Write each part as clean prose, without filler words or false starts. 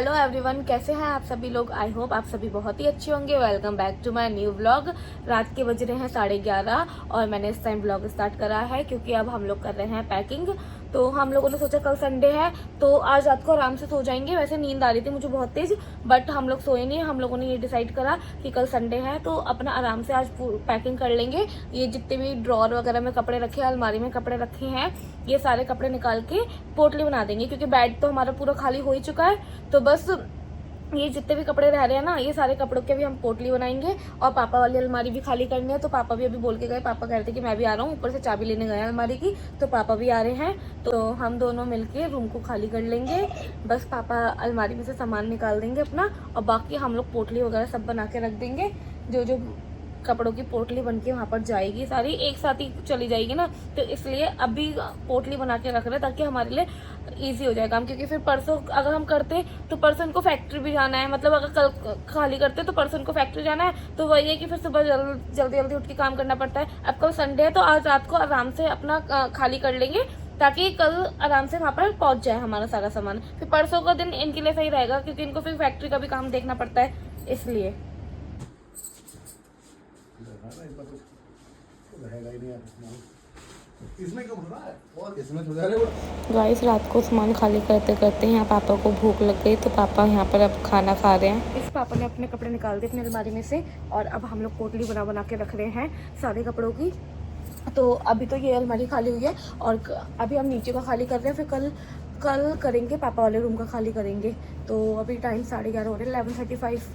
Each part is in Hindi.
हेलो एवरीवन, कैसे हैं आप सभी लोग। आई होप आप सभी बहुत ही अच्छे होंगे। Welcome back to my new vlog. रात के बज रहे हैं 11:30 और मैंने इस टाइम व्लॉग स्टार्ट करा है क्योंकि अब हम लोग कर रहे हैं पैकिंग। तो हम लोगों ने सोचा कल संडे है तो आज रात को आराम से सो जाएंगे। वैसे नींद आ रही थी मुझे बहुत तेज, बट हम लोग सोए नहीं। हम लोगों ने ये डिसाइड करा कि कल संडे है तो अपना आराम से आज पैकिंग कर लेंगे। ये जितने भी ड्रॉर वगैरह में कपड़े रखे हैं, अलमारी में कपड़े रखे हैं, ये सारे कपड़े निकाल के पोटली बना देंगे क्योंकि बेड तो हमारा पूरा खाली हो ही चुका है। तो बस ये जितने भी कपड़े रह रहे हैं ना, ये सारे कपड़ों के भी हम पोटली बनाएंगे। और पापा वाली अलमारी भी खाली करनी है तो पापा भी अभी बोल के गए। पापा कह रहे थे कि मैं भी आ रहा हूँ, ऊपर से चाबी लेने गए अलमारी की, तो पापा भी आ रहे हैं। तो हम दोनों मिलके रूम को खाली कर लेंगे। बस पापा अलमारी में से सामान निकाल देंगे अपना, और बाकी हम लोग पोटली वगैरह सब बना के रख देंगे। जो जो कपड़ों की पोटली बन के वहाँ पर जाएगी सारी एक साथ ही चली जाएगी ना, तो इसलिए अभी पोटली बना के रख रहे हैं ताकि हमारे लिए इजी हो जाए काम। क्योंकि फिर परसों अगर हम करते तो परसों इनको फैक्ट्री भी जाना है, मतलब अगर कल खाली करते तो परसों इनको फैक्ट्री जाना है। तो वही है कि फिर सुबह जल्दी जल्दी उठ के काम करना पड़ता है। अब कल संडे है तो आज रात को आराम से अपना खाली कर लेंगे ताकि कल आराम से वहाँ पर पहुँच जाए हमारा सारा सामान। फिर परसों का दिन इनके लिए सही रहेगा क्योंकि इनको फिर फैक्ट्री का भी काम देखना पड़ता है, इसलिए। गाइस, रात को सामान खाली करते करते यहाँ पापा को भूख लग गई तो पापा यहाँ पर अब खाना खा रहे हैं। इस पापा ने अपने कपड़े निकाल दिए अपनी अलमारी में से और अब हम लोग पोटली बना के रख रहे हैं सारे कपड़ों की। तो अभी तो ये अलमारी खाली हुई है और अभी हम नीचे का खाली कर रहे हैं, फिर कल करेंगे पापा वाले रूम का खाली करेंगे। तो अभी टाइम 11:30 हो रहे हैं, 11:35।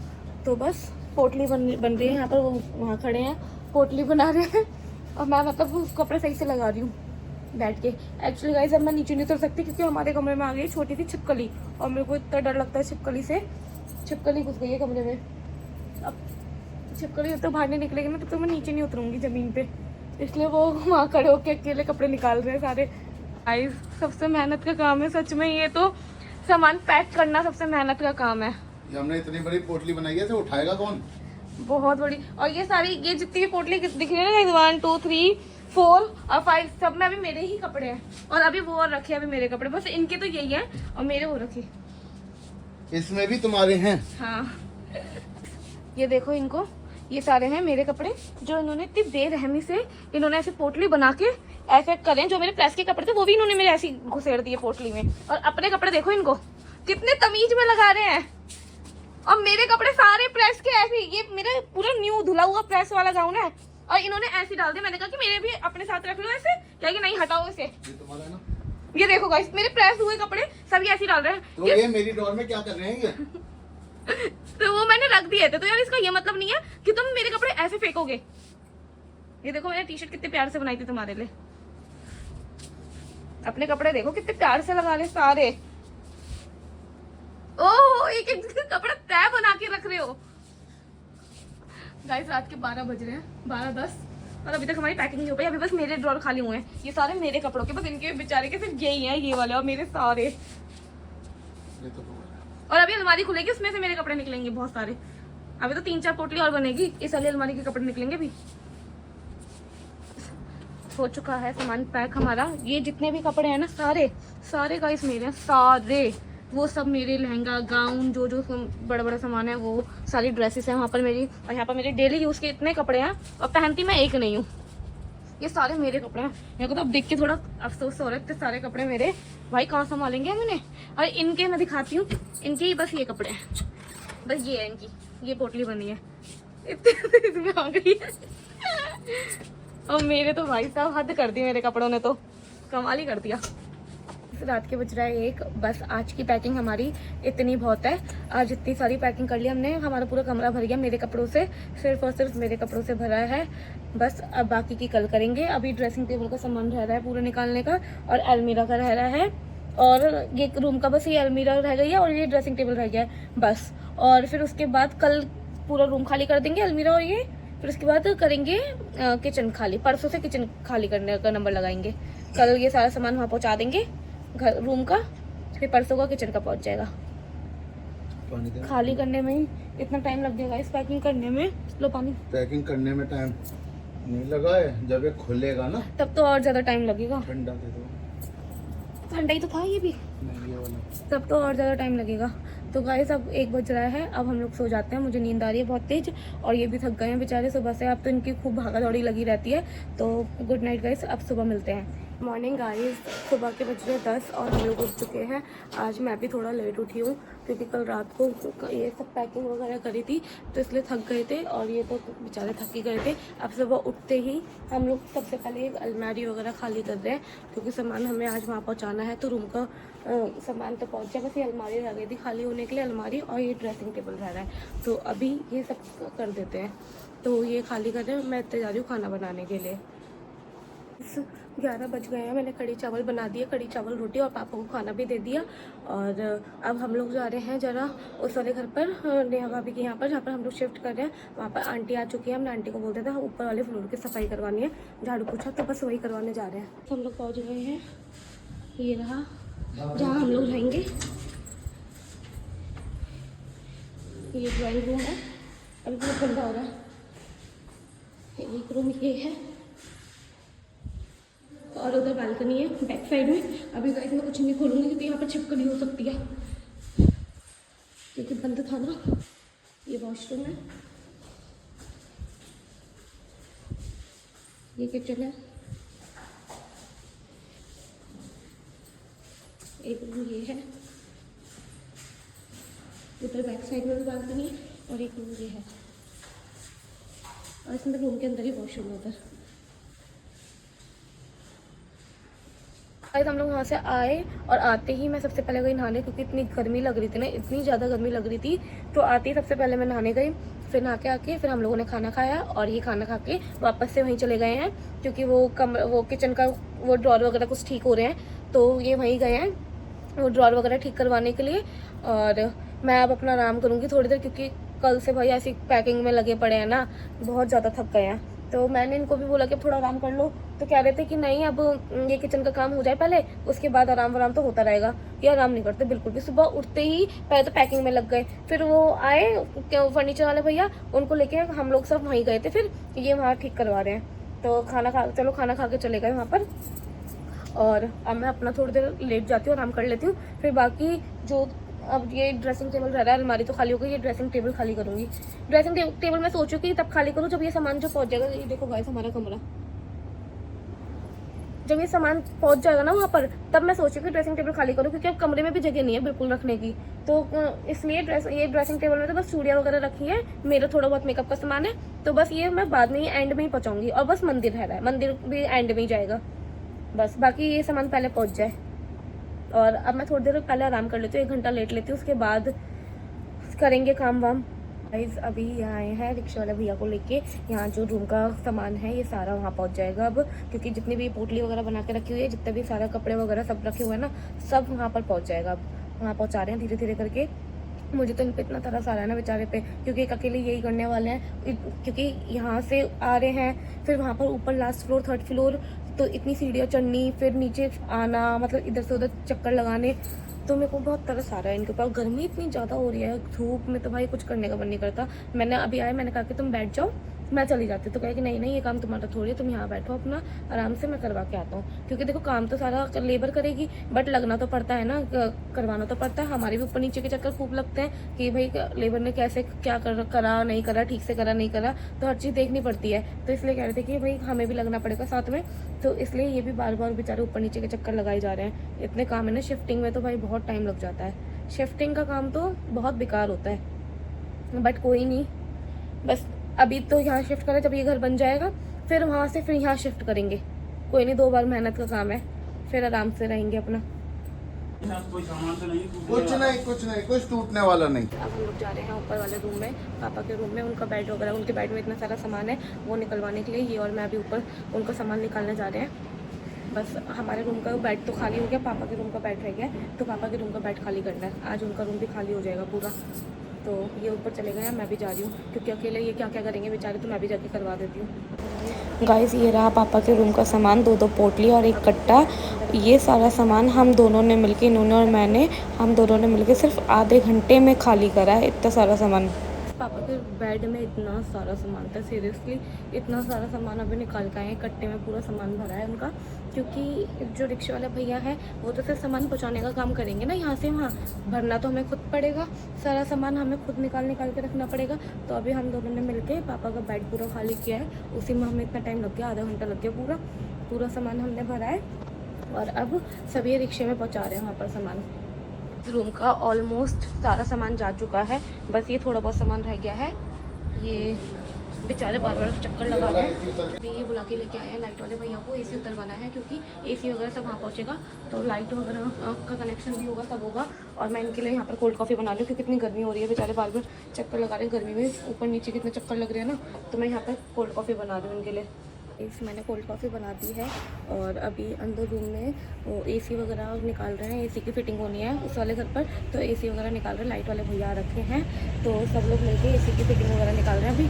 तो बस पोटली बन रही है यहाँ पर, वो वहाँ खड़े हैं पोटली बना रहे हैं और मैं मतलब कपड़े सही से लगा रही हूँ बैठ के। एक्चुअली गाइस अब मैं नीचे नहीं उतर सकती क्योंकि हमारे कमरे में आ गई छोटी सी छिपकली और मेरे को इतना डर लगता है छिपकली से। छिपकली घुस गई है कमरे में। अब छिपकली जब तक बाहर नहीं निकलेगी ना तब तक मैं नीचे नहीं उतरूंगी ज़मीन पे, इसलिए वो वहाँ खड़े होके अकेले कपड़े निकाल रहे हैं सारे। गाइस सबसे मेहनत का काम है सच में, ये तो सामान पैक करना सबसे मेहनत का काम है। हमने इतनी बड़ी पोटली बनाई है तो उठाएगा कौन? बहुत बड़ी। और ये सारी ये जितनी भी पोटली दिख रही है ना, 1 2 3 4 और 5 सब में अभी मेरे ही कपड़े हैं। और अभी वो और रखे अभी मेरे कपड़े, बस इनके तो यही हैं और मेरे वो रखे। इसमें भी तुम्हारे हैं? हाँ ये देखो, इनको ये सारे हैं मेरे कपड़े जो इन्होंने इतनी बेरहमी से इन्होंने ऐसे पोटली बना के ऐसे करें। जो मेरे प्रेस के कपड़े थे वो भी इन्होंने मेरे ऐसी घुसेड़ दिए पोटली में। और अपने कपड़े देखो इनको कितने तमीज में लगा रहे हैं। और मेरे कपड़े सारे प्रेस के ऐसे, ये मेरा पूरा न्यू धुला हुआ प्रेस वाला गाउन है और इन्होंने ऐसे डाल दिया। मैंने कहा कि मेरे भी अपने साथ रख लो ऐसे, क्या कि नहीं हटाओ इसे। ये तुम्हारा है ना? ये देखो गाइस, मेरे प्रेस हुए कपड़े सभी ऐसे डाल रहे हैं। तो ये मेरी डोर में क्या कर रहे हैं ये? तो वो मैंने रख दिए थे, तो यार इसका ये मतलब नहीं है कि तुम मेरे कपड़े ऐसे फेंकोगे। ये देखो मैंने टी शर्ट कितने प्यार से बनाई थी तुम्हारे लिए। अपने कपड़े देखो कितने प्यार से लगा रहे सारे। ओह एक एक कपड़ा तय बना के रख रहे हो। गाइस रात के 12 बज रहे हैं, 12:10 और अभी तक हमारी पैकिंग नहीं हो पाई। अभी बस मेरे ड्रॉर खाली हुए हैं, ये सारे मेरे कपड़ों के, बस इनके बेचारे के सिर्फ यही है, ये वाले और मेरे सारे। और अभी अलमारी खुलेगी उसमें से मेरे कपड़े निकलेंगे बहुत सारे। अभी तो 3 4 पोटली और बनेगी, इस वाली अलमारी के कपड़े निकलेंगे भी। हो चुका है सामान पैक हमारा। ये जितने भी कपड़े हैं ना सारे गाइस मेरे हैं सारे। वो सब मेरे लहंगा गाउन जो बड़ा बड़ा सामान है, वो सारी ड्रेसेस हैं वहाँ पर मेरी। और यहाँ पर मेरे डेली यूज़ के इतने कपड़े हैं और पहनती मैं एक नहीं हूँ। ये सारे मेरे कपड़े हैं। मेरे को तो अब देख के थोड़ा अफसोस हो रहा है, इतने सारे कपड़े मेरे भाई कहाँ संभालेंगे मैंने। और इनके मैं दिखाती हूँ, इनके ही बस ये कपड़े हैं, बस ये है इनकी, ये पोटली बनी है इतने इसमें आ गई है। और मेरे तो भाई साहब हद कर दी, मेरे कपड़ों ने तो कमाल ही कर दिया। रात के बज रहा है 1। बस आज की पैकिंग हमारी इतनी बहुत है। आज इतनी सारी पैकिंग कर ली हमने, हमारा पूरा कमरा भर गया मेरे कपड़ों से, सिर्फ और सिर्फ मेरे कपड़ों से भरा है। बस अब बाकी की कल करेंगे। अभी ड्रेसिंग टेबल का सामान रह रहा है पूरा निकालने का और अलमीरा का रह रहा है और ये रूम का बस ये अलमीरा रह गई है और ये ड्रेसिंग टेबल रह गया है बस। और फिर उसके बाद कल पूरा रूम खाली कर देंगे, अलमीरा और ये। फिर उसके बाद करेंगे किचन खाली, परसों से किचन खाली करने का नंबर लगाएंगे। कल ये सारा सामान वहाँ पहुँचा देंगे घर रूम का, फिर परसों का किचन का पहुंच जाएगा। खाली करने में ही इतना टाइम लग जाएगा, इस पैकिंग करने में। लो पानी। पैकिंग करने में टाइम नहीं लगा है, जब ये खुलेगा ना तब तो और ज्यादा टाइम लगेगा। ठंडा दे दो। ठंडा ही तो था ये भी, नहीं ये वाला। तब तो और ज्यादा टाइम लगेगा। तो गाइस अब 1 बज रहा है, अब हम लोग सो जाते हैं। मुझे नींद आ रही है बहुत तेज और ये भी थक गए हैं बेचारे सुबह से। अब तो इनकी खूब भागा दौड़ी लगी रहती है। तो गुड नाइट गाइस, अब सुबह मिलते हैं। मॉर्निंग गाइस, सुबह के बज रहे 10 और हम लोग उठ चुके हैं। आज मैं भी थोड़ा लेट उठी हूँ क्योंकि कल रात को ये सब पैकिंग वगैरह करी थी, तो इसलिए थक गए थे और ये तो बेचारे थक ही गए थे। अब सुबह उठते ही हम लोग सबसे पहले एक अलमारी वगैरह खाली कर रहे हैं क्योंकि सामान हमें आज वहाँ पहुँचाना है। तो रूम का सामान तो पहुँच जाएगा, बस ये अलमारी रह गई थी खाली होने के लिए, अलमारी और ये ड्रेसिंग टेबल रह रहा है। तो अभी ये सब कर देते हैं। तो ये खाली कर रहे हैं, मैं इतने जा रही हूँ खाना बनाने के लिए। 11 बज गए हैं। मैंने कढ़ी चावल बना दिए, कढ़ी चावल रोटी, और पापा को खाना भी दे दिया। और अब हम लोग जा रहे हैं ज़रा उस वाले घर पर, नेहा भाभी के यहाँ पर, जहाँ पर हम लोग शिफ्ट कर रहे हैं। वहाँ पर आंटी आ चुकी है। हमने आंटी को बोलते थे हम ऊपर वाले फ्लोर की सफाई करवानी है, झाड़ू पोछा, तो बस वही करवाने जा रहे हैं। हम लोग पहुँच गए हैं, ये रहा जहाँ हम लोग रहेंगे। ये ड्राइंग रूम है, अभी बहुत गंदा हो रहा है। एक रूम ये है और उधर बालकनी है बैक साइड में। अभी गाइस मैं कुछ नहीं खोलूँगी क्योंकि यहाँ पर छिपकली हो सकती है, क्योंकि बंद था ना। ये वॉशरूम है, ये किचन है, एक रूम ये है, उधर बैक साइड में भी बालकनी है, और एक रूम ये है, और इसमें रूम के अंदर ही वॉशरूम है उधर। हम लोग वहाँ से आए और आते ही मैं सबसे पहले गई नहाने, क्योंकि इतनी गर्मी लग रही थी ना, इतनी ज़्यादा गर्मी लग रही थी। तो आते ही सबसे पहले मैं नहाने गई, फिर नहा के आके फिर हम लोगों ने खाना खाया, और ये खाना खा के वापस से वहीं चले गए हैं क्योंकि वो किचन का वो ड्रॉर वगैरह कुछ ठीक हो रहे हैं, तो ये वहीं गए हैं वो ड्रॉर वगैरह ठीक करवाने के लिए। और मैं अब अपना आराम करूँगी थोड़ी देर, क्योंकि कल से भाई ऐसी पैकिंग में लगे पड़े हैं ना, बहुत ज़्यादा थक गए हैं। तो मैंने इनको भी बोला कि थोड़ा आराम कर लो, तो कह रहे थे कि नहीं अब ये किचन का काम हो जाए पहले, उसके बाद आराम तो होता रहेगा। ये आराम नहीं करते बिल्कुल भी। सुबह उठते ही पहले तो पैकिंग में लग गए, फिर वो आए फर्नीचर वाले भैया, उनको लेके हम लोग सब वहीं गए थे, फिर ये वहाँ ठीक करवा रहे हैं। तो खाना खा के चले गए वहाँ पर। और अब मैं अपना थोड़ी देर लेट जाती हूँ, आराम कर लेती हूँ, फिर बाकी जो अब ये ड्रेसिंग टेबल रह रहा है, अलमारी तो खाली हो गई, ये ड्रेसिंग टेबल खाली करूँगी। ड्रेसिंग टेबल मैं सोचूँ कि तब खाली करूँ जब ये सामान जो पहुँच जाएगा। ये देखो गाइस हमारा कमरा, जब ये सामान पहुँच जाएगा ना वहाँ पर, तब मैं सोचूँ कि ड्रेसिंग टेबल खाली करूँ, क्योंकि अब कमरे में भी जगह नहीं है बिल्कुल रखने की। तो इसलिए ये ड्रेसिंग टेबल में तो बस चूड़ियाँ वगैरह रखी है, मेरा थोड़ा बहुत मेकअप का सामान है, तो बस ये मैं बाद में एंड में ही पहुँचाऊँगी। और बस मंदिर रह रहा है, मंदिर भी एंड में ही जाएगा, बस बाकी ये सामान पहले पहुँच जाए। और अब मैं थोड़ी देर पहले आराम कर लेती हूँ, 1 घंटा लेट लेती हूँ, उसके बाद करेंगे काम वाम। गाइस अभी यहाँ आए हैं रिक्शा वाले भैया को लेके, यहाँ जो रूम का सामान है ये सारा वहाँ पहुँच जाएगा अब, क्योंकि जितनी भी पोटली वगैरह बना के रखी हुई है, जितने भी सारा कपड़े वगैरह सब रखे हुए हैं ना, सब वहाँ पर पहुँच जाएगा। अब वहाँ पहुँचा रहे हैं धीरे धीरे करके। मुझे तो इन पर इतना तरस आ रहा है ना बेचारे पे, क्योंकि एक अकेले यही करने वाले हैं, क्योंकि यहाँ से आ रहे हैं, फिर वहाँ पर ऊपर लास्ट फ्लोर 3rd फ्लोर, तो इतनी सीढ़ियाँ चढ़नी, फिर नीचे आना, मतलब इधर से उधर चक्कर लगाने, तो मेरे को बहुत तरस आ रहा है इनके ऊपर। गर्मी इतनी ज़्यादा हो रही है, धूप में तो भाई कुछ करने का मन नहीं करता। मैंने अभी आया, मैंने कहा कि तुम बैठ जाओ, मैं चली जाती हूँ, तो कहे कि नहीं ये काम तुम्हारा थोड़ी है, तुम यहाँ बैठो अपना आराम से, मैं करवा के आता हूँ। क्योंकि देखो काम तो सारा लेबर करेगी, बट लगना तो पड़ता है ना, करवाना तो पड़ता है। हमारे भी ऊपर नीचे के चक्कर खूब लगते हैं कि भाई लेबर ने कैसे क्या करा नहीं करा, ठीक से करा नहीं करा, तो हर चीज़ देखनी पड़ती है। तो इसलिए कह रहे थे कि भाई हमें भी लगना पड़ेगा साथ में, तो इसलिए ये भी बार बार बेचारे ऊपर नीचे के चक्कर लगाए जा रहे हैं। इतने काम है ना शिफ्टिंग में, तो भाई बहुत टाइम लग जाता है। शिफ्टिंग का काम तो बहुत बेकार होता है, बट कोई नहीं, बस अभी तो यहाँ शिफ्ट करें, जब ये घर बन जाएगा फिर वहाँ से फिर यहाँ शिफ्ट करेंगे। कोई नहीं, 2 बार मेहनत का काम है, फिर आराम से रहेंगे अपना। कुछ नहीं, कुछ टूटने वाला नहीं। अब हम लोग जा रहे हैं ऊपर वाले रूम में, पापा के रूम में। उनका बेड वगैरह, उनके बेड में इतना सारा सामान है, वो निकलवाने के लिए ये और मैं अभी ऊपर उनका सामान निकालने जा रहे हैं। बस हमारे रूम का बेड तो खाली हो गया, पापा के रूम का बेड रह गया, तो पापा के रूम का बेड खाली करना है। आज उनका रूम भी खाली हो जाएगा पूरा। तो ये ऊपर चले गए हैं, मैं भी जा रही हूँ, क्योंकि अकेले ये क्या क्या करेंगे बेचारे, तो मैं भी जाके करवा देती हूँ। गाइस ये रहा पापा के रूम का सामान, 2 पोटली और 1 कट्टा। ये सारा सामान हम दोनों ने मिलके, इन्होंने और मैंने, हम दोनों ने मिलके सिर्फ आधे घंटे में खाली करा है, इतना सारा सामान। पापा के बेड में इतना सारा सामान था, सीरियसली इतना सारा सामान अभी निकाल के आए हैं। कट्टे में पूरा सामान भरा है उनका, क्योंकि जो रिक्शे वाले भैया हैं वो तो सिर्फ सामान पहुँचाने का काम करेंगे ना यहाँ से वहाँ, भरना तो हमें खुद पड़ेगा, सारा सामान हमें खुद निकाल के रखना पड़ेगा। तो अभी हम दोनों ने मिलके पापा का बेड पूरा खाली किया है, उसी में हमें इतना टाइम लग गया, आधा घंटा लग गया। पूरा सामान हमने भरा है और अब सभी रिक्शे में पहुँचा रहे हैं वहाँ पर सामान। रूम का ऑलमोस्ट सारा सामान जा चुका है, बस ये थोड़ा बहुत सामान रह गया है। ये बेचारे बार बार चक्कर लगा रहे हैं। अभी ये बुला के लेके आए हैं लाइट वाले भैया को, एसी उतरवाना है, क्योंकि एसी वगैरह सब वहाँ पहुँचेगा तो लाइट वगैरह का कनेक्शन भी होगा, सब होगा। और मैं इनके लिए यहाँ पर कोल्ड कॉफ़ी बना रही हूँ, क्योंकि इतनी गर्मी हो रही है, बेचारे बार बार चक्कर लगा रहे हैं गर्मी में, ऊपर नीचे कितने चक्कर लग रहे हैं ना, तो मैं यहाँ पर कोल्ड कॉफ़ी बना रही हूँ इनके लिए। मैंने कोल्ड कॉफ़ी बना दी है और अभी अंदर रूम में वो एसी वगैरह निकाल रहे हैं, एसी की फिटिंग होनी है उस वाले घर पर, तो एसी वगैरह निकाल रहे हैं। लाइट वाले भैया रखे हैं तो सब लोग मिलके एसी की फिटिंग वगैरह निकाल रहे हैं, अभी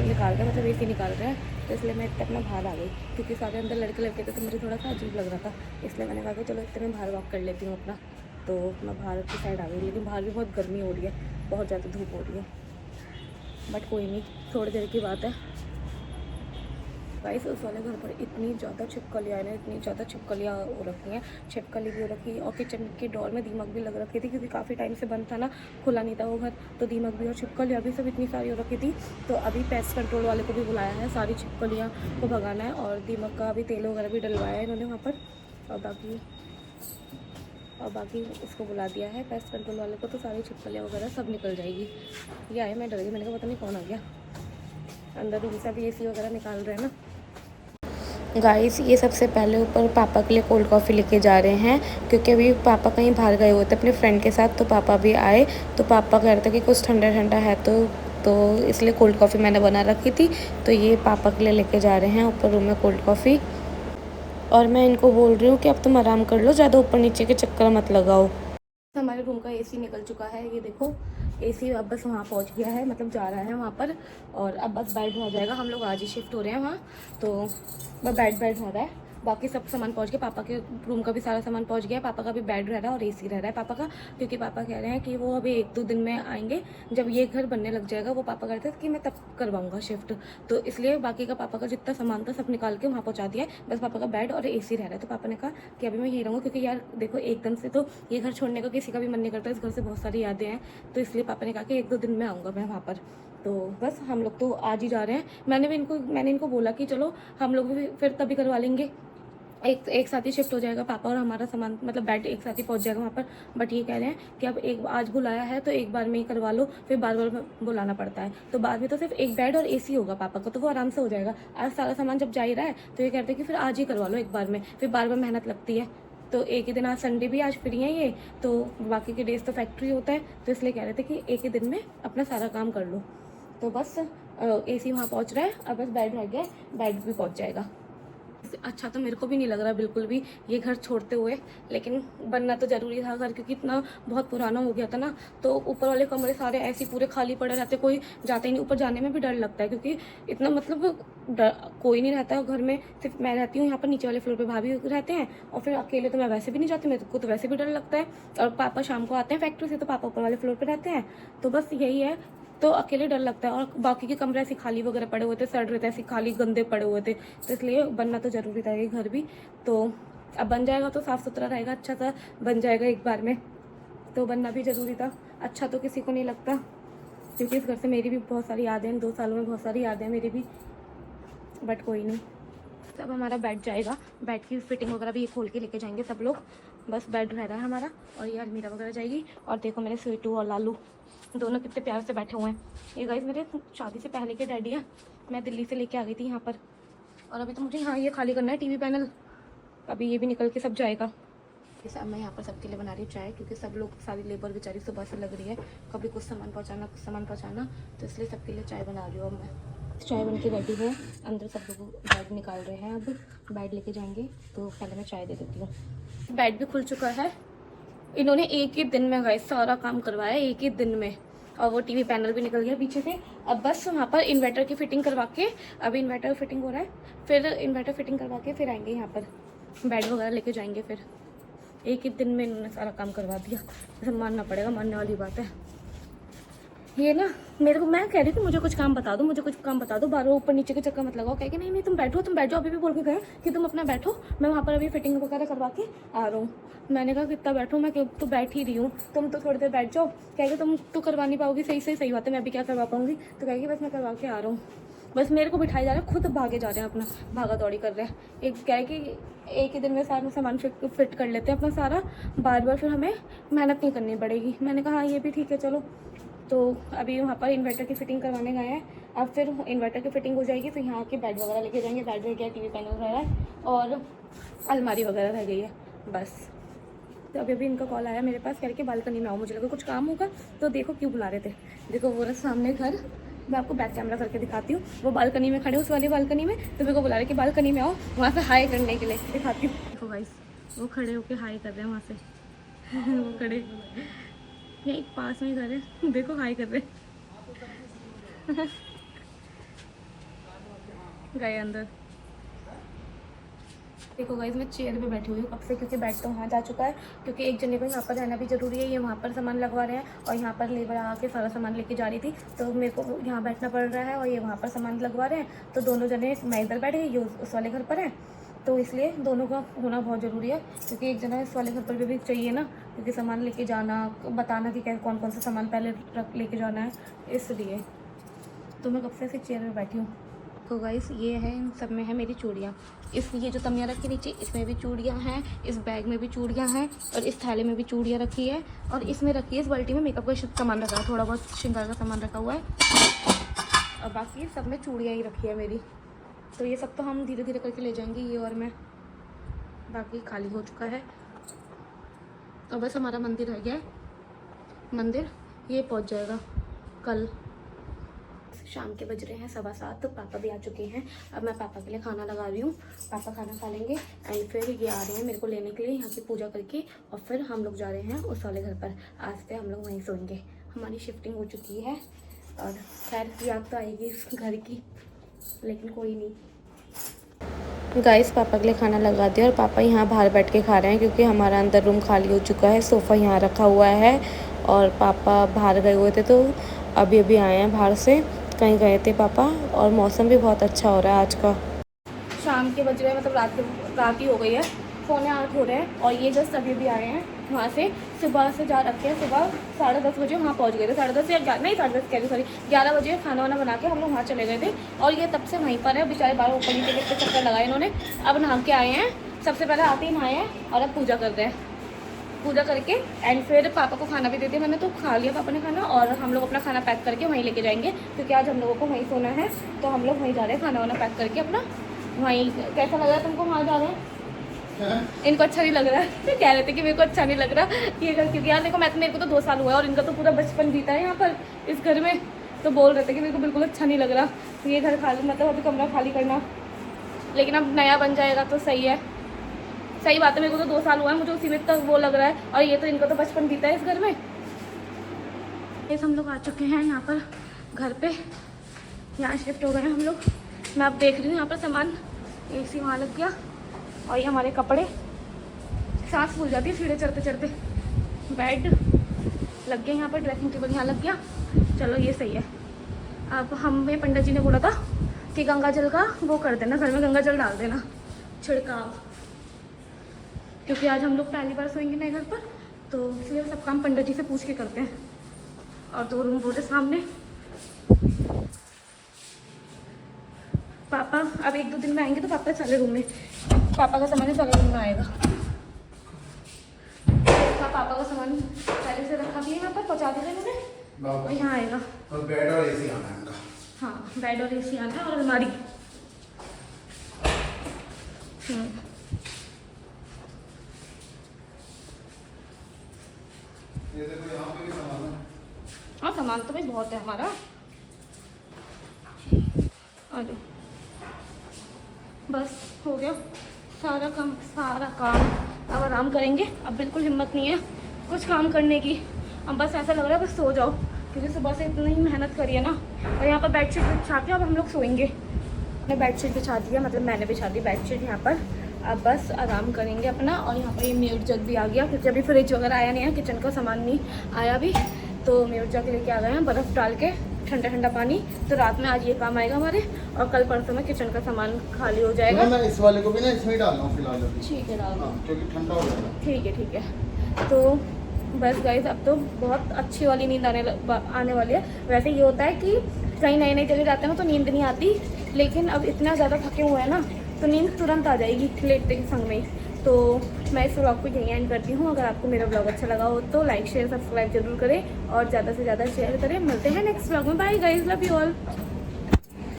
निकाल रहे हैं, मतलब एसी निकाल रहे हैं। तो इसलिए मैं इतने अपना बाहर आ गई, क्योंकि सारे अंदर लड़के थे तो मुझे थोड़ा सा अजीब लग रहा था, इसलिए मैंने कहा कि चलो इतने मैं बाहर वॉक कर लेती हूँ अपना। तो मैं बाहर की साइड आ गई, लेकिन बाहर भी बहुत गर्मी हो रही है, बहुत ज़्यादा धूप हो रही है, बट कोई नहीं, थोड़ी देर की बात है। गाइस उस वाले घर पर इतनी ज़्यादा छिपकलियाँ हैं, इतनी ज़्यादा छिपकलियाँ हो रखी हैं, छिपकली भी हो रखी, और किचन की डोर में दीमक भी लग रखी थी, क्योंकि काफ़ी टाइम से बंद था ना, खुला नहीं था वो घर, तो दीमक भी और छिपकलियाँ भी सब इतनी सारी हो रखी थी। तो अभी पेस्ट कंट्रोल वाले को भी बुलाया है, सारी छिपकलियाँ को भगाना है, और दीमक का भी तेल वगैरह भी डलवाया है इन्होंने वहाँ पर। और बाकी उसको बुला दिया है पेस्ट कंट्रोल वाले को, तो सारी छिपकलियाँ वगैरह सब निकल जाएगी। ये आए, मैं डर गई, मैंने कहा पता नहीं कौन आ गया। अंदर रूम से भी एसी वगैरह निकाल रहे हैं ना। गाइस ये सबसे पहले ऊपर पापा के लिए कोल्ड कॉफ़ी लेके जा रहे हैं, क्योंकि अभी पापा कहीं बाहर गए हुए थे अपने फ्रेंड के साथ, तो पापा भी आए, तो पापा कह रहे थे कि कुछ ठंडा ठंडा है तो इसलिए कोल्ड कॉफ़ी मैंने बना रखी थी, तो ये पापा के लिए लेके जा रहे हैं ऊपर रूम में कोल्ड कॉफ़ी। और मैं इनको बोल रही हूँ कि अब तुम आराम कर लो, ज़्यादा ऊपर नीचे के चक्कर मत लगाओ। हमारे रूम का एसी निकल चुका है, ये देखो एसी अब बस वहाँ पहुँच गया है, मतलब जा रहा है वहाँ पर, और अब बस बेड हो जाएगा। हम लोग आज ही शिफ्ट हो रहे हैं वहाँ, तो बस बेड हो रहा है, बाकी सब सामान पहुँच गया। पापा के रूम का भी सारा सामान पहुँच गया है, पापा का भी बेड रह रहा है और एसी रह रहा है पापा का, क्योंकि पापा कह रहे हैं कि वो अभी 1-2 दिन में आएंगे, जब ये घर बनने लग जाएगा, वो पापा कहते हैं कि मैं तब करवाऊंगा शिफ्ट, तो इसलिए बाकी का पापा का जितना सामान था सब निकाल के वहाँ पहुँचा दिया है, बस पापा का बेड और एसी रह रहा है। तो पापा ने कहा कि अभी मैं यही रहूँगा, क्योंकि यार देखो एकदम से तो ये घर छोड़ने का किसी का भी मन नहीं करता, इस घर से बहुत सारी यादें हैं, तो इसलिए पापा ने कहा कि 1-2 दिन में आऊँगा मैं वहाँ पर। तो बस हम लोग तो आज ही जा रहे हैं। मैंने इनको बोला कि चलो हम लोग भी फिर तभी करवा लेंगे, एक साथ ही शिफ्ट हो जाएगा, पापा और हमारा सामान मतलब बेड एक साथ ही पहुंच जाएगा वहाँ पर। बट ये कह रहे हैं कि अब आज बुलाया है तो एक बार में ही करवा लो, फिर बार बार बुलाना पड़ता है, तो बाद में तो सिर्फ एक बेड और एसी होगा पापा का, तो वो आराम से हो जाएगा। आज सारा सामान जब जा ही रहा है तो ये कहते हैं कि फिर आज ही करवा लो एक बार में, फिर बार बार मेहनत लगती है, तो एक ही दिन, आज संडे भी आज फ्री है ये, तो बाकी के डेज तो फैक्ट्री होता है, तो इसलिए कह रहे थे कि एक ही दिन में अपना सारा काम कर लो। तो बस एसी वहाँ पहुँच रहा है, अब बस बेड रह गया, बेड भी पहुँच जाएगा। अच्छा तो मेरे को भी नहीं लग रहा बिल्कुल भी ये घर छोड़ते हुए, लेकिन बनना तो ज़रूरी था घर, क्योंकि इतना बहुत पुराना हो गया था ना, तो ऊपर वाले कमरे सारे ऐसे पूरे खाली पड़े रहते, कोई जाता ही नहीं, ऊपर जाने में भी डर लगता है, क्योंकि इतना मतलब कोई नहीं रहता है घर में, सिर्फ मैं रहती हूँ यहाँ पर, नीचे वाले फ्लोर पर भाभी रहते हैं, और फिर अकेले तो मैं वैसे भी नहीं जाती, मेरे को तो वैसे भी डर लगता है, और पापा शाम को आते हैं फैक्ट्री से, तो पापा ऊपर वाले फ्लोर पर रहते हैं, तो बस यही है, तो अकेले डर लगता है। और बाकी के कमरे ऐसे खाली वगैरह पड़े हुए थे, सड़ रहे थे ऐसे खाली गंदे पड़े हुए थे, तो इसलिए बनना तो ज़रूरी था ये घर भी। तो अब बन जाएगा तो साफ़ सुथरा रहेगा, अच्छा सा बन जाएगा एक बार में, तो बनना भी ज़रूरी था। अच्छा तो किसी को नहीं लगता, क्योंकि इस घर से मेरी भी बहुत सारी यादें हैं, 2 सालों में बहुत सारी यादें हैं मेरी भी, बट कोई नहीं। अब हमारा बेड जाएगा, बेड की फिटिंग वगैरह भी खोल के लेके जाएंगे सब लोग, बस बेड रह रहा है हमारा, और ये अलमीरा वगैरह जाएगी। और देखो मेरे स्वीटू और लालू दोनों कितने प्यार से बैठे हुए हैं। ये गाइस मेरे शादी से पहले के डैडी हैं, मैं दिल्ली से लेके आ गई थी यहाँ पर, और अभी तो मुझे यहाँ ये खाली करना है टीवी पैनल, अभी ये भी निकल के सब जाएगा। जैसे अब मैं यहाँ पर सबके लिए बना रही हूँ चाय, क्योंकि सब लोग, सारी लेबर बेचारी सुबह से लग रही है, कभी कुछ सामान पहुँचाना, तो इसलिए सबके लिए चाय बना रही हूँ। अब मैं चाय बन के रेडी है, अंदर सब लोग बैग निकाल रहे हैं, अब बैग लेके जाएंगे, तो पहले मैं चाय दे देती हूँ। बेड भी खुल चुका है, इन्होंने एक ही दिन में गाइस सारा काम करवाया, एक ही दिन में, और वो टीवी पैनल भी निकल गया पीछे से। अब बस वहाँ पर इन्वर्टर की फिटिंग करवा के, अभी इन्वर्टर फिटिंग हो रहा है, फिर इन्वर्टर फिटिंग करवा के फिर आएंगे यहाँ पर, बेड वगैरह लेके जाएंगे। फिर एक ही दिन में इन्होंने सारा काम करवा दिया, जैसे मानना पड़ेगा, मानने वाली बात है। ये ना मेरे को, मैं कह रही थी मुझे कुछ काम बता दो, मुझे कुछ काम बता दो, बार बार ऊपर नीचे के चक्कर मत लगाओ। कह के नहीं नहीं तुम बैठो अभी भी बोल के गए कि तुम अपना बैठो, मैं वहाँ पर अभी फिटिंग वगैरह करवा के आ रहा हूँ। मैंने कहा कितना बैठो, मैं तो बैठ ही रही हूँ, तुम तो थोड़ी देर बैठ जाओ। कहेगा तुम तो करवा नहीं पाओगी, सही बात है, मैं भी क्या करवा पाऊँगी। तो कहेगी बस मैं करवा के आ रहा हूँ। बस मेरे को बिठाए जा रहे हैं, खुद भागे जा रहे हैं, अपना भागा दौड़ी कर रहे हैं। एक क्या है कि एक ही दिन में सारा सामान फिट कर लेते हैं अपना सारा, बार बार फिर हमें मेहनत नहीं करनी पड़ेगी। मैंने कहा हाँ ये भी ठीक है चलो। तो अभी वहाँ पर इन्वर्टर की फ़िटिंग करवाने गए हैं। अब फिर इन्वर्टर की फ़िटिंग हो जाएगी तो यहाँ के बेड वगैरह लेके जाएंगे। बेड रह गया, टीवी पैनल रह रहा है और अलमारी वगैरह रह गई है बस। तो अभी इनका कॉल आया मेरे पास, कह के बालकनी में आओ, मुझे लगा कुछ काम होगा। तो देखो क्यों बुला रहे थे, देखो वो रहा सामने घर, मैं आपको बैक कैमरा करके दिखाती हूँ। वो बालकनी में खड़े, उस वाली बालकनी में, तो मेरे को बुला रहे कि बालकनी में आओ, वहाँ से हाई करने के लिए दिखाती हूँ। देखो गाइस वो खड़े होके हाई कर रहे हैं वहाँ से वो खड़े यहीं पास में घर है, देखो हाई कर रहे गए अंदर। देखो गाइस मैं चेयर पे बैठी हुई हूँ कब से, क्योंकि बेड तो वहाँ जा चुका है, क्योंकि एक जने को यहाँ पर रहना भी ज़रूरी है। ये वहाँ पर सामान लगवा रहे हैं और यहाँ पर लेबर आके सारा सामान लेके जा रही थी, तो मेरे को यहाँ बैठना पड़ रहा है और ये वहाँ पर सामान लगवा रहे हैं। तो दोनों जने, मैं इधर बैठ गई, ये उस वाले घर पर है, तो इसलिए दोनों का होना बहुत ज़रूरी है, क्योंकि एक जना इस वाले घर पर भी चाहिए ना, क्योंकि सामान लेके जाना, बताना कि क्या कौन कौन सा सामान पहले लेके जाना है, इसलिए। तो मैं कब से ऐसे चेयर में बैठी हूँ। तो गाइस ये है, इन सब में है मेरी चूड़ियाँ। ये जो तमिया रखी नीचे, इसमें भी चूड़ियाँ हैं, इस बैग में भी चूड़ियाँ हैं और इस थैले में भी चूड़ियाँ रखी है और इसमें रखी है, इस बाल्टी में मेकअप का सामान रखा है, थोड़ा बहुत श्रृंगार का सामान रखा हुआ है और बाकी सब में चूड़ियाँ ही रखी है मेरी। तो ये सब तो हम धीरे धीरे करके ले जाएंगे, ये और मैं, बाकी खाली हो चुका है। और बस हमारा मंदिर रह गया है, मंदिर ये पहुंच जाएगा कल। शाम के बज रहे हैं 7:15, तो पापा भी आ चुके हैं। अब मैं पापा के लिए खाना लगा रही हूँ, पापा खाना खा लेंगे एंड फिर ये आ रहे हैं मेरे को लेने के लिए, यहाँ की पूजा करके, और फिर हम लोग जा रहे हैं उस वाले घर पर। आज से हम लोग वहीं सोएंगे, हमारी शिफ्टिंग हो चुकी है। और खैर याद तो आएगी इस घर की, लेकिन कोई नहीं। गाइस पापा के लिए खाना लगा दिया और पापा यहाँ बाहर बैठ के खा रहे हैं, क्योंकि हमारा अंदर रूम खाली हो चुका है, सोफ़ा यहाँ रखा हुआ है और पापा बाहर गए हुए थे, तो अभी अभी आए हैं बाहर से, कहीं गए थे पापा। और मौसम भी बहुत अच्छा हो रहा है आज का। शाम के बज रहे हैं, मतलब रात ही हो गई है, 7:45 हो रहे हैं और ये जस्ट अभी भी आए हैं वहाँ से। सुबह से जा रखे हैं, सुबह 10:30 बजे वहाँ पहुँच गए थे, 10:30 या 11:30 कह रही, सॉरी 11 बजे खाना वाना बना के हम लोग वहाँ चले गए थे और ये तब से वहीं पर है। बेचारे बाहर ऊपर नीचे के चक्कर लगाए इन्होंने, अब नहा के आए हैं, सबसे पहले आते ही नहाए हैं और अब पूजा कर रहे हैं। पूजा करके एंड फिर पापा को खाना भी देते, मैंने तो खा लिया पापा ने खाना, और हम लोग अपना खाना पैक करके वहीं लेके जाएंगे, क्योंकि आज हम लोगों को वहीं सोना है, तो हम लोग वहीं जा रहे हैं खाना वाना पैक करके अपना वहीं। कैसा लग रहा है तुमको वहाँ जा रहे हैं? इनको अच्छा नहीं लग रहा है कह रहे थे कि मेरे को अच्छा नहीं लग रहा ये घर, क्योंकि यार देखो मेरे को तो 2 साल हुआ है और इनका तो पूरा बचपन बीता है यहाँ पर इस घर में, तो बोल रहे थे कि मेरे को बिल्कुल अच्छा नहीं लग रहा। तो ये घर खाली, मतलब अभी कमरा खाली करना, लेकिन अब नया बन जाएगा तो सही है। सही बात है, मेरे को तो 2 साल हुआ है, मुझे उसी में तक वो लग रहा है, और ये तो इनका तो बचपन बीता है इस घर में। ये हम लोग आ चुके हैं यहाँ पर घर पे, यहाँ शिफ्ट हो गए हैं हम लोग। मैं अब देख रही हूँ यहाँ पर सामान, AC वहाँ लग गया और ये हमारे कपड़े, सांस फूल जाती है सीढ़े चढ़ते चढ़ते। बेड लग गया यहाँ पर, ड्रेसिंग टेबल यहाँ लग गया, चलो ये सही है। अब हमें पंडित जी ने बोला था कि गंगा जल का वो कर देना, घर में गंगा जल डाल देना छिड़काव, क्योंकि आज हम लोग पहली बार सोएंगे नए घर पर, तो इसलिए सब काम पंडित जी से पूछ के करते हैं। और 2 रूम बोले सामने। पापा अब 1-2 दिन में आएंगे तो पापा सारे रूम में, पापा का सामान सारे रूम में आएगा। पापा का सामान पहले से रखा भी है यहाँ पर, पहुँचा दिया इन्होंने, और यहाँ आएगा। और बेड और AC आना है इनका। हाँ बेड और AC आना है और अलमारी। ये देखो यहाँ पे भी सामान है। हाँ सामान तो भाई बहुत है हमारा। और बस हो गया सारा काम। अब आराम करेंगे, अब बिल्कुल हिम्मत नहीं है कुछ काम करने की। अब बस ऐसा लग रहा है बस सो जाओ, क्योंकि सुबह से इतनी मेहनत करी है ना। और यहाँ पर बेडशीट बिछा के अब हम लोग सोएंगे। मैंने बेडशीट बिछा दिया, मतलब मैंने बिछा दी बेडशीट यहाँ पर। अब बस आराम करेंगे अपना। और यहाँ पर ये म्यूट जग भी आ गया, क्योंकि अभी फ्रिज वगैरह आया नहीं है, किचन का सामान नहीं आया अभी, तो मेरे जाके लेके आ गए हैं बर्फ़ डाल के ठंडा ठंडा पानी। तो रात में आज ये काम आएगा हमारे, और कल परसों में किचन का सामान खाली हो जाएगा। मैं इस वाले को भी ना इसमें ही डाल रहा हूँ फिलहाल अभी। ठीक है, डाल दो। हाँ, क्योंकि ठंडा हो जाएगा। ठीक है। तो बस गाइस अब तो बहुत अच्छी वाली नींद आने वाली है। वैसे ये होता है कि कहीं नई नई जगह जाते हैं ना तो नींद नहीं आती, लेकिन अब इतना ज़्यादा थके हुए हैं ना तो नींद तुरंत आ जाएगी लेटते के संग में ही। तो मैं इस व्लॉग को यहीं एंड करती हूँ। अगर आपको मेरा व्लॉग अच्छा लगा हो तो लाइक शेयर सब्सक्राइब जरूर करें और ज़्यादा से ज़्यादा शेयर करें। मिलते हैं नेक्स्ट व्लॉग में। Bye guys, love you all.